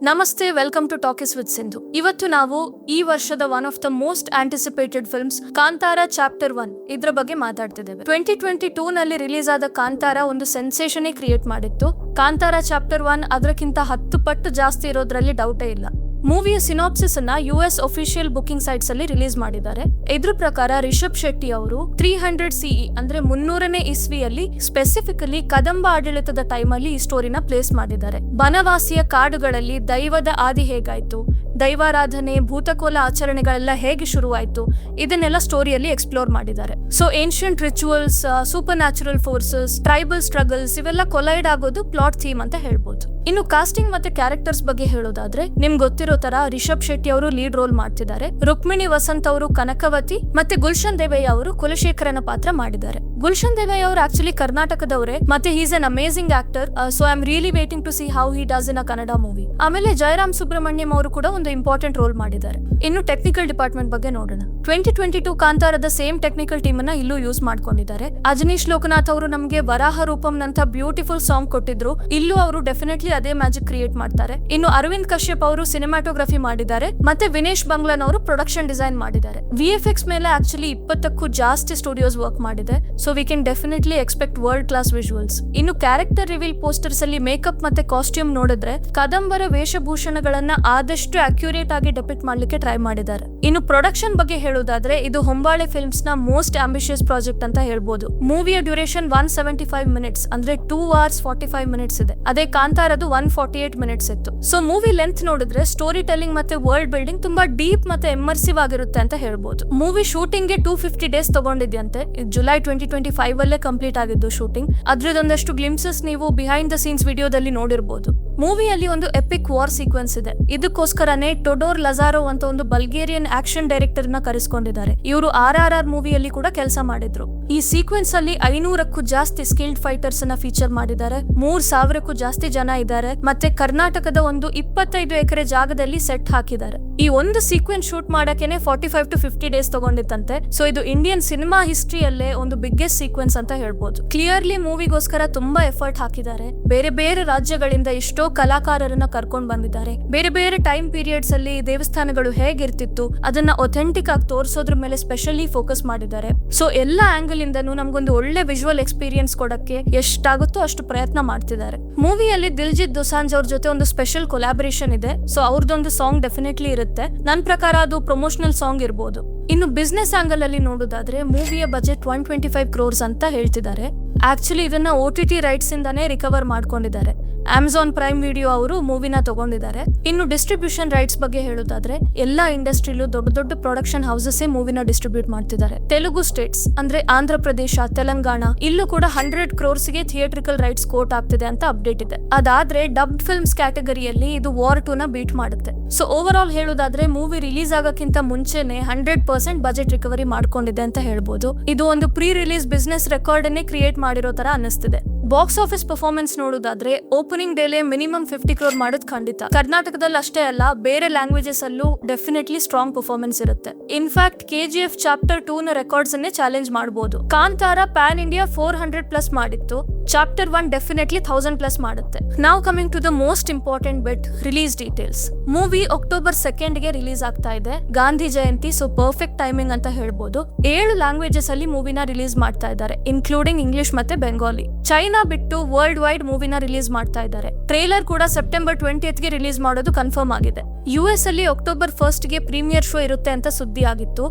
ನಮಸ್ತೆ, welcome to talkies with Sindhu. ಇವತ್ತು ನಾವು ಈ ವರ್ಷದ one of the most anticipated films Kantara chapter 1 ಇದ್ರ ಬಗ್ಗೆ ಮಾತಾಡ್ತಿದ್ದೇವೆ. 2022 ನಲ್ಲಿ ರಿಲೀಸ್ ಆದ ಕಾಂತಾರ ಒಂದು ಸೆನ್ಸೇಷನ್ ಕ್ರಿಯೇಟ್ ಮಾಡಿತ್ತು. ಕಾಂತಾರ ಚಾಪ್ಟರ್ 1 ಅದಕ್ಕಿಂತ 10 ಪಟ್ಟು ಜಾಸ್ತಿ ಇರೋದ್ರಲ್ಲಿ ಡೌಟೇ ಇಲ್ಲ. ಮೂವಿಯ ಸಿನಾಪ್ಸಿಸ್ ಅನ್ನ US ಅಫಿಷಿಯಲ್ ಬುಕಿಂಗ್ ಸೈಟ್ಸ್ ಅಲ್ಲಿ ರಿಲೀಸ್ ಮಾಡಿದ್ದಾರೆ. ಇದ್ರ ಪ್ರಕಾರ ರಿಷಬ್ ಶೆಟ್ಟಿ ಅವರು 300 CE ಅಂದ್ರೆ 300ನೇ ಇಸ್ವಿಯಲ್ಲಿ ಸ್ಪೆಸಿಫಿಕಲಿ ಕದಂಬ ಆಡಳಿತದ ಟೈಮ್ ಅಲ್ಲಿ ಈ ಸ್ಟೋರಿನ ಪ್ಲೇಸ್ ಮಾಡಿದ್ದಾರೆ. ಬನವಾಸಿಯ ಕಾಡುಗಳಲ್ಲಿ ದೈವದ ಆದಿ ಹೇಗಾಯ್ತು, ದೈವಾರಾಧನೆ, ಭೂತಕೋಲ ಆಚರಣೆಗಳೆಲ್ಲ ಹೇಗೆ ಶುರುವಾಯ್ತು, ಇದನ್ನೆಲ್ಲ ಸ್ಟೋರಿಯಲ್ಲಿ ಎಕ್ಸ್ಪ್ಲೋರ್ ಮಾಡಿದ್ದಾರೆ. So ancient rituals, super natural forces, tribal struggles ಇವೆಲ್ಲ ಕೊಲೈಡ್ ಆಗೋದು ಪ್ಲಾಟ್ ಥೀಮ್ ಅಂತ ಹೇಳ್ಬೋದು. ಇನ್ನು ಕಾಸ್ಟಿಂಗ್ ಮತ್ತೆ ಕ್ಯಾರೆಕ್ಟರ್ಸ್ ಬಗ್ಗೆ ಹೇಳೋದಾದ್ರೆ ನಿಮ್ಗೆ ಗೊತ್ತಿರೋ ತರ ರಿಷಬ್ ಶೆಟ್ಟಿ ಅವರು ಲೀಡ್ ರೋಲ್ ಮಾಡ್ತಿದ್ದಾರೆ. ರುಕ್ಮಿಣಿ ವಸಂತ್ ಅವರು ಕನಕವತಿ ಮತ್ತೆ ಗುಲ್ಶನ್ ದೇವಯ್ಯ ಅವರು ಕುಲಶೇಖರನ ಪಾತ್ರ ಮಾಡಿದ್ದಾರೆ. ಗುಲ್ಶನ್ ದೇವಯ್ಯ ಅವರು ಆಕ್ಚುಲಿ ಕರ್ನಾಟಕದವರೇ ಮತ್ತೆ he's an amazing actor. So I am really waiting to see how he does in a Kannada movie. ಆಮೇಲೆ ಜಯರಾಮ್ ಸುಬ್ರಹ್ಮಣ್ಯಂ ಅವರು ಕೂಡ ಒಂದು ಇಂಪಾರ್ಟೆಂಟ್ ರೋಲ್ ಮಾಡಿದ್ದಾರೆ. ಇನ್ನು ಟೆಕ್ನಿಕಲ್ ಡಿಪಾರ್ಟ್ಮೆಂಟ್ ಬಗ್ಗೆ ನೋಡೋಣ. 2022 ಕಾಂತಾರದ ಸೇಮ್ ಟೆಕ್ನಿಕಲ್ ಟೀಮ್ ಅನ್ನ ಇಲ್ಲೂ ಯೂಸ್ ಮಾಡ್ಕೊಂಡಿದ್ದಾರೆ. ಅಜನೀಶ್ ಲೋಕನಾಥ್ ಅವರು ನಮಗೆ ವರಾಹ ರೂಪಂ ನಂತ ಬ್ಯೂಟಿಫುಲ್ ಸಾಂಗ್ ಕೊಟ್ಟಿದ್ರು. ಇಲ್ಲೂ ಅವರು ಡೆಫಿನೆಟ್ಲಿ ಅದೇ ಮ್ಯಾಜಿಕ್ ಕ್ರಿಯೇಟ್ ಮಾಡ್ತಾರೆ. ಇನ್ನು ಅರವಿಂದ್ ಕಶ್ಯಪ್ ಅವರು ಸಿನಿಮಾಟೋಗ್ರಫಿ ಮಾಡಿದ್ದಾರೆ ಮತ್ತೆ ವಿನೇಶ್ ಬಂಗ್ಲನ್ ಅವರು ಪ್ರೊಡಕ್ಷನ್ ಡಿಸೈನ್ ಮಾಡಿದ್ದಾರೆ. VFX ಮೇಲೆ ಆಕ್ಚುಲಿ 20ಕ್ಕೂ ಜಾಸ್ತಿ ಸ್ಟುಡಿಯೋಸ್ ವರ್ಕ್ ಮಾಡಿದೆ. So we can definitely expect world class visuals. ಇನ್ನು ಕ್ಯಾರೆಕ್ಟರ್ ರಿವೀಲ್ ಪೋಸ್ಟರ್ಸ್ ಅಲ್ಲಿ ಮೇಕಪ್ ಮತ್ತೆ ಕಾಸ್ಟ್ಯೂಮ್ ನೋಡಿದ್ರೆ ಕದಂಬರ ವೇಷಭೂಷಣಗಳನ್ನ ಆದಷ್ಟು ಅಕ್ಯುರೇಟ್ ಆಗಿ ಡೆಪಿಕ್ಟ್ ಮಾಡ್ಲಿಕ್ಕೆ ಟ್ರೈ ಮಾಡಿದ್ದಾರೆ. ಇನ್ನು ಪ್ರೊಡಕ್ಷನ್ ಬಗ್ಗೆ ಹೇಳೋದಾದ್ರೆ ಇದು ಹೊಂಬಾಳೆ ಫಿಲ್ಮ್ಸ್ ನ ಮೋಸ್ಟ್ ಆಂಬಿಷಿಯಸ್ ಪ್ರಾಜೆಕ್ಟ್ ಅಂತ ಹೇಳ್ಬೋದು. ಮೂವಿಯ ಡ್ಯೂರೇಷನ್ 175 ಮಿನಿಟ್ಸ್ ಅಂದ್ರೆ 2 hours 45 minutes ಇದೆ. ಅದೇ ಕಾಂತಾರದು 148 minutes ಇತ್ತು. ಸೊ ಮೂವಿ ಲೆಂತ್ ನೋಡಿದ್ರೆ ಸ್ಟೋರಿ ಟೆಲ್ಲಿಂಗ್ ಮತ್ತೆ ವರ್ಲ್ಡ್ ಬಿಲ್ಡಿಂಗ್ ತುಂಬಾ ಡೀಪ್ ಮತ್ತೆ ಎಮರ್ಸಿವ್ ಆಗಿರುತ್ತೆ ಅಂತ ಹೇಳ್ಬೋದು. ಮೂವಿ ಶೂಟಿಂಗ್ ಗೆ 250 days ತಗೊಂಡಿದ್ಯಂತೆ. ಜುಲೈ 2025 ಅಲ್ಲೇ ಕಂಪ್ಲೀಟ್ ಆಗಿದ್ದು ಶೂಟಿಂಗ್. ಅದ್ರದೊಂದಷ್ಟು ಗ್ಲಿಮ್ಸಸ್ ನೀವು ಬಿಹೈಂಡ್ ದ ಸೀನ್ಸ್ ವಿಡಿಯೋದಲ್ಲಿ ನೋಡಿರ್ಬೋದು. ಮೂವಿಯಲ್ಲಿ ಒಂದು ಎಪಿಕ್ ವಾರ್ ಸೀಕ್ವೆನ್ಸ್ ಇದೆ. ಇದಕ್ಕೋಸ್ಕರನೇ ಟೊಡೋರ್ ಲಜಾರೋ ಅಂತ ಒಂದು ಬಲ್ಗೇರಿಯನ್ ಆಕ್ಷನ್ ಡೈರೆಕ್ಟರ್ ನ ಕರೆಸ್ಕೊಂಡಿದ್ದಾರೆ. ಇವರು RRR ಮೂವಿಯಲ್ಲಿ ಕೂಡ ಕೆಲಸ ಮಾಡಿದ್ರು. ಈ ಸೀಕ್ವೆನ್ಸ್ ಅಲ್ಲಿ 500ಕ್ಕೂ ಜಾಸ್ತಿ ಸ್ಕಿಲ್ಡ್ ಫೈಟರ್ಸ್ ಅನ್ನ ಫೀಚರ್ ಮಾಡಿದ್ದಾರೆ. 3000ಕ್ಕೂ ಜಾಸ್ತಿ ಜನ ಇದ್ದಾರೆ ಮತ್ತೆ ಕರ್ನಾಟಕದ ಒಂದು 25 ಎಕರೆ ಜಾಗದಲ್ಲಿ ಸೆಟ್ ಹಾಕಿದ್ದಾರೆ. ಈ ಒಂದು ಸೀಕ್ವೆನ್ಸ್ ಶೂಟ್ ಮಾಡಕ್ಕೇನೆ 45 to 50 days ತಗೊಂಡಿತ್ತಂತೆ. ಸೊ ಇದು ಇಂಡಿಯನ್ ಸಿನಿಮಾ ಹಿಸ್ಟ್ರಿಯಲ್ಲೇ ಒಂದು ಬಿಗ್ಗೆಸ್ಟ್ ಸೀಕ್ವೆನ್ಸ್ ಅಂತ ಹೇಳ್ಬೋದು. ಕ್ಲಿಯರ್ಲಿ ಮೂವಿಗೋಸ್ಕರ ತುಂಬಾ ಎಫರ್ಟ್ ಹಾಕಿದ್ದಾರೆ. ಬೇರೆ ಬೇರೆ ರಾಜ್ಯಗಳಿಂದ ಎಷ್ಟೋ ಕಲಾಕಾರರನ್ನ ಕರ್ಕೊಂಡ್ ಬಂದಿದ್ದಾರೆ. ಬೇರೆ ಬೇರೆ ಟೈಮ್ ಪೀರಿಯಡ್ಸ್ ಅಲ್ಲಿ ದೇವಸ್ಥಾನಗಳು ಹೇಗಿರ್ತಿತ್ತು ಅದನ್ನ ಒಥೆಂಟಿಕ್ ಆಗಿ ತೋರಿಸೋದ್ರ ಮೇಲೆ ಸ್ಪೆಷಲಿ ಫೋಕಸ್ ಮಾಡಿದ್ದಾರೆ. ಸೊ ಎಲ್ಲ ಆಂಗಲ್ ಇಂದನೂ ನಮ್ಗೊಂದು ಒಳ್ಳೆ ವಿಜುವಲ್ ಎಕ್ಸ್ಪೀರಿಯನ್ಸ್ ಕೊಡಕ್ಕೆ ಎಷ್ಟಾಗುತ್ತೋ ಅಷ್ಟು ಪ್ರಯತ್ನ ಮಾಡ್ತಿದ್ದಾರೆ. ಮೂವಿಯಲ್ಲಿ ದಿಲ್ಜಿತ್ ದೊಸಾಂಜ್ ಅವ್ರ ಜೊತೆ ಒಂದು ಸ್ಪೆಷಲ್ ಕೊಲಾಬರೇಷನ್ ಇದೆ. ಸೊ ಅವ್ರದೊಂದು ಸಾಂಗ್ ಡೆಫಿನೆಟ್ಲಿ ಇರುತ್ತೆ. ನನ್ನ ಪ್ರಕಾರ ಅದು ಪ್ರಮೋಷನಲ್ ಸಾಂಗ್ ಇರ್ಬೋದು. ಇನ್ನು ಬಿಸ್ನೆಸ್ ಆಂಗಲ್ ಅಲ್ಲಿ ನೋಡೋದಾದ್ರೆ ಮೂವಿಯ ಬಜೆಟ್ 125 crores ಅಂತ ಹೇಳ್ತಿದ್ದಾರೆ. ಆಕ್ಚುಲಿ ಇದನ್ನ OTT ರೈಟ್ಸ್ ಇಂದಾನೇ ರಿಕವರ್ ಮಾಡ್ಕೊಂಡಿದ್ದಾರೆ. ಅಮೆಜಾನ್ ಪ್ರೈಮ್ ವಿಡಿಯೋ ಅವರು ಮೂವಿನ ತಗೊಂಡಿದ್ದಾರೆ. ಇನ್ನು ಡಿಸ್ಟ್ರಿಬ್ಯೂಷನ್ ರೈಟ್ಸ್ ಬಗ್ಗೆ ಹೇಳೋದಾದ್ರೆ ಎಲ್ಲಾ ಇಂಡಸ್ಟ್ರಿಲೂ ದೊಡ್ಡ ದೊಡ್ಡ ಪ್ರೊಡಕ್ಷನ್ ಹೌಸಸ್ ಮೂವಿನ ಡಿಸ್ಟ್ರಿಬ್ಯೂಟ್ ಮಾಡ್ತಿದ್ದಾರೆ. ತೆಲುಗು ಸ್ಟೇಟ್ಸ್ ಅಂದ್ರೆ ಆಂಧ್ರ ಪ್ರದೇಶ, ತೆಲಂಗಾಣ ಇಲ್ಲೂ ಕೂಡ 100 crores ಗೆ ಥಿಯೇಟ್ರಿಕಲ್ ರೈಟ್ಸ್ ಕೋಟ್ ಆಗ್ತಿದೆ ಅಂತ ಅಪ್ಡೇಟ್ ಇದೆ. ಅದಾದ್ರೆ ಡಬ್ಡ್ ಫಿಲ್ಮ್ಸ್ ಕ್ಯಾಟಗರಿಯಲ್ಲಿ ಇದು ವಾರ್ 2 ನ ಬೀಟ್ ಮಾಡುತ್ತೆ. ಸೊ ಓವರ್ ಆಲ್ ಹೇಳೋದಾದ್ರೆ ಮೂವಿ ರಿಲೀಸ್ ಆಗಕ್ಕಿಂತ ಮುಂಚೆನೆ 100% ಬಜೆಟ್ ರಿಕವರಿ ಮಾಡ್ಕೊಂಡಿದೆ ಅಂತ ಹೇಳ್ಬೋದು. ಇದು ಒಂದು ಪ್ರೀ ರಿಲೀಸ್ ಬಿಸ್ನೆಸ್ ರೆಕಾರ್ಡ್ ಅನ್ನೇ ಕ್ರಿಯೇಟ್ ಮಾಡಿರೋ ತರ ಅನ್ನಿಸ್ತಿದೆ. ಬಾಕ್ಸ್ ಆಫೀಸ್ ಪರ್ಫಾರ್ಮೆನ್ಸ್ ನೋಡೋದಾದ್ರೆ ಓಪನಿಂಗ್ ಡೇಲೆ ಮಿನಿಮಮ್ 50 crore ಮಾಡೋದು ಖಂಡಿತ. ಕರ್ನಾಟಕದಲ್ಲಿ ಅಷ್ಟೇ ಅಲ್ಲ, ಬೇರೆ ಲ್ಯಾಂಗ್ವೇಜಸ್ ಅಲ್ಲೂ ಡೆಫಿನೆಟ್ಲಿ ಸ್ಟ್ರಾಂಗ್ ಪರ್ಫಾರ್ಮೆನ್ಸ್ ಇರುತ್ತೆ. ಇನ್ಫ್ಯಾಕ್ಟ್ KGF ಚಾಪ್ಟರ್ 2 ನ ರೆಕಾರ್ಡ್ಸ್ ಅನ್ನೇ ಚಾಲೆಂಜ್ ಮಾಡಬಹುದು. ಕಾಂತಾರ ಪ್ಯಾನ್ ಇಂಡಿಯಾ 400+ ಮಾಡಿತ್ತು. ಚಾಪ್ಟರ್ 1 ಡೆಫಿನೆಟ್ಲಿ 1000+ ಮಾಡುತ್ತೆ. ನಾವು coming to the most important bit, release details. Movie October 2 ಗೆ ರಿಲೀಸ್ ಆಗ್ತಾ ಇದೆ. Gandhi Jayanti, so perfect timing ಅಂತ ಹೇಳ್ಬೋದು. 7 ಲ್ಯಾಂಗ್ವೇಜಸ್ ಅಲ್ಲಿ ಮೂವಿನ ರಿಲೀಸ್ ಮಾಡ್ತಾ ಇದ್ದಾರೆ, ಇನ್ಕ್ಲೂಡಿಂಗ್ ಇಂಗ್ಲಿಷ್ ಮತ್ತೆ ಬೆಂಗಾಲಿ. ಚೈನಾ ಬಿಟ್ಟು ವರ್ಲ್ಡ್ ವೈಡ್ ಮೂವಿನ ರಿಲೀಸ್ ಮಾಡ್ತಾ ಇದ್ದಾರೆ. ಟ್ರೇಲರ್ ಕೂಡ September 20th ಗೆ ರಿಲೀಸ್ ಮಾಡೋದು ಕನ್ಫರ್ಮ್ ಆಗಿದೆ. US ಅಲ್ಲಿ October 1 ಗೆ ಪ್ರೀಮಿಯರ್ ಶೋ ಇರುತ್ತೆ ಅಂತ ಸುದ್ದಿ ಆಗಿತ್ತು.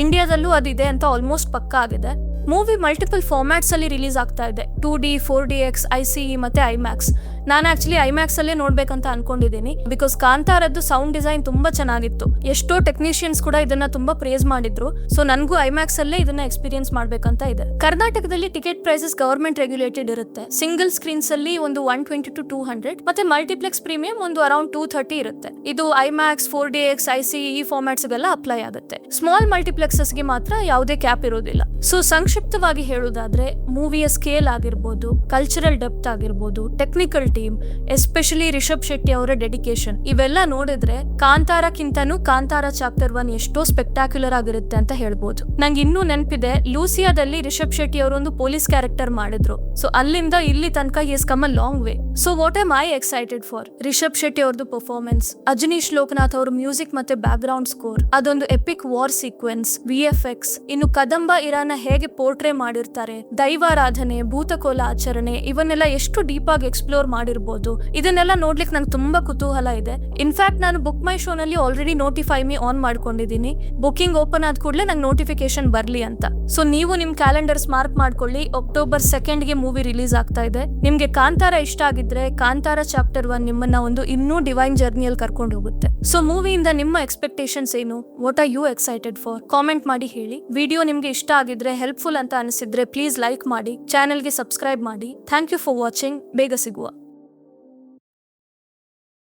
ಇಂಡಿಯಾದಲ್ಲೂ ಅದಿದೆ ಅಂತ ಆಲ್ಮೋಸ್ಟ್ ಪಕ್ಕಾ ಆಗಿದೆ. ಮೂವಿ ಮಲ್ಟಿಪಲ್ ಫಾರ್ಮ್ಯಾಟ್ಸ್ ಅಲ್ಲಿ ರಿಲೀಸ್ ಆಗ್ತಾ ಇದೆ. 2D, 4DX, ICE ಮತ್ತೆ IMAX. ನಾನು ಆಕ್ಚುಲಿ IMAX ಅಲ್ಲೇ ನೋಡ್ಬೇಕಂತ ಅನ್ಕೊಂಡಿದ್ದೀನಿ. ಬಿಕಾಸ್ ಕಾಂತಾರದ್ದು ಸೌಂಡ್ ಡಿಸೈನ್ ತುಂಬಾ ಚೆನ್ನಾಗಿತ್ತು. ಎಷ್ಟೋ ಟೆಕ್ನಿಷಿಯನ್ಸ್ ಕೂಡ ಇದನ್ನ ತುಂಬಾ ಪ್ರೇಸ್ ಮಾಡಿದ್ರು. ಸೊ ನನಗೂ IMAX ಅಲ್ಲೇ ಇದನ್ನ ಎಕ್ಸ್ಪೀರಿಯನ್ಸ್ ಮಾಡ್ಬೇಕಂತ ಇದೆ. ಕರ್ನಾಟಕದಲ್ಲಿ ಟಿಕೆಟ್ ಪ್ರೈಸಸ್ ಗವರ್ಮೆಂಟ್ ರೆಗ್ಯುಲೇಟೆಡ್ ಇರುತ್ತೆ. ಸಿಂಗಲ್ ಸ್ಕ್ರೀನ್ಸ್ ಅಲ್ಲಿ ಒಂದು 120 to 200 ಮತ್ತೆ ಮಲ್ಟಿಪ್ಲೆಕ್ಸ್ ಪ್ರೀಮಿಯಂ ಒಂದು ಅರೌಂಡ್ 230 ಇರುತ್ತೆ. ಇದು IMAX, 4DX, ICE ಈ ಫಾರ್ಮ್ಯಾಟ್ಸ್ ಗೆಲ್ಲ ಅಪ್ಲೈ ಆಗುತ್ತೆ. ಸ್ಮಾಲ್ ಮಲ್ಟಿಪ್ಲೆಕ್ಸಸ್ ಗೆ ಮಾತ್ರ ಯಾವುದೇ ಕ್ಯಾಪ್ ಇರೋದಿಲ್ಲ. ಸೊ ಸಂಕ್ಷಿಪ್ತ ಸಂಕ್ಷಿಪ್ತವಾಗಿ ಹೇಳುವುದಾದ್ರೆ ಮೂವಿಯ ಸ್ಕೇಲ್ ಆಗಿರ್ಬೋದು, ಕಲ್ಚರಲ್ ಡೆಪ್ತ್ ಆಗಿರ್ಬೋದು, technical team, especially Rishab Shetty ಅವರ ಡೆಡಿಕೇಶನ್, ಇವೆಲ್ಲ ನೋಡಿದ್ರೆ ಕಾಂತಾರಕ್ಕಿಂತನೂ ಕಾಂತಾರ ಚಾಪ್ಟರ್ 1 ಎಷ್ಟೋ ಸ್ಪೆಕ್ಟಾಕ್ಯುಲರ್ ಆಗಿರುತ್ತೆ ಅಂತ ಹೇಳ್ಬೋದು. ನಂಗೆ ಇನ್ನೂ ನೆನಪಿದೆ, ಲೂಸಿಯಾದಲ್ಲಿ ರಿಷಬ್ ಶೆಟ್ಟಿ ಅವರೊಂದು ಪೊಲೀಸ್ ಕ್ಯಾರೆಕ್ಟರ್ ಮಾಡಿದ್ರು. ಸೊ ಅಲ್ಲಿಂದ ಇಲ್ಲಿ ತನಕ is come a long way. So what am I excited for? Rishab Shetty ಅವ್ರದ್ದು ಪರ್ಫಾರ್ಮೆನ್ಸ್, ಅಜನೀಶ್ ಲೋಕನಾಥ್ ಅವ್ರ ಮ್ಯೂಸಿಕ್ ಮತ್ತೆ ಬ್ಯಾಕ್ ಗ್ರೌಂಡ್ ಸ್ಕೋರ್, ಅದೊಂದು ಎಪಿಕ್ ವಾರ್ ಸೀಕ್ವೆನ್ಸ್, VFX, ಇನ್ನು ಕದಂಬ ಇರಾನ ಹೇಗೆ ಪೋರ್ಟ್ರೇ ಮಾಡಿರ್ತಾರೆ, ದೈವಾರಾಧನೆ, ಭೂತಕೋಲ ಆಚರಣೆ, ಇವನ್ನೆಲ್ಲ ಎಷ್ಟು ಡೀಪ್ ಆಗಿ ಎಕ್ಸ್ಪ್ಲೋರ್ ಮಾಡಿರ್ಬೋದು. ಇದನ್ನೆಲ್ಲ ನೋಡ್ಲಿಕ್ಕೆ ನಂಗೆ ತುಂಬಾ ಕುತೂಹಲ ಇದೆ. ಇನ್ಫ್ಯಾಕ್ಟ್ ನಾನು ಬುಕ್ ಮೈ ಶೋ ನಲ್ಲಿ ಆಲ್ರೆಡಿ ನೋಟಿಫೈ ಮೀ ಆನ್ ಮಾಡ್ಕೊಂಡಿದ್ದೀನಿ. ಬುಕಿಂಗ್ ಓಪನ್ ಆದ ಕೂಡಲೇ ನಂಗೆ ನೋಟಿಫಿಕೇಶನ್ ಬರ್ಲಿ ಅಂತ. ಸೊ ನೀವು ನಿಮ್ ಕ್ಯಾಲೆಂಡರ್ಸ್ ಮಾರ್ಕ್ ಮಾಡ್ಕೊಳ್ಳಿ. October 2ಗೆ ಮೂವಿ ರಿಲೀಸ್ ಆಗ್ತಾ ಇದೆ. ನಿಮ್ಗೆ ಕಾಂತಾರ ಇಷ್ಟ ಆಗಿದ್ರೆ ಕಾಂತಾರ ಚಾಪ್ಟರ್ 1 ನಿಮ್ಮನ್ನ ಒಂದು ಇನ್ನೂ ಡಿವೈನ್ ಜರ್ನಿಯಲ್ಲಿ ಕರ್ಕೊಂಡು ಹೋಗುತ್ತೆ. ಸೊ ಮೂವಿಯಿಂದ ನಿಮ್ಮ ಎಕ್ಸ್ಪೆಕ್ಟೇಷನ್ಸ್ ಏನು? What are you excited for? Comment ಮಾಡಿ ಹೇಳಿ. ವಿಡಿಯೋ ನಿಮ್ಗೆ ಇಷ್ಟ ಆಗಿದ್ರೆ, ಹೆಲ್ಪ್ಫುಲ್ ಅಂತ ಅನಿಸಿದ್ರೆ ಪ್ಲೀಸ್ ಲೈಕ್ ಮಾಡಿ, ಚಾನೆಲ್ಗೆ ಸಬ್ಸ್ಕ್ರೈಬ್ ಮಾಡಿ. Thank you for watching. ಬೇಗ ಸಿಗುವ.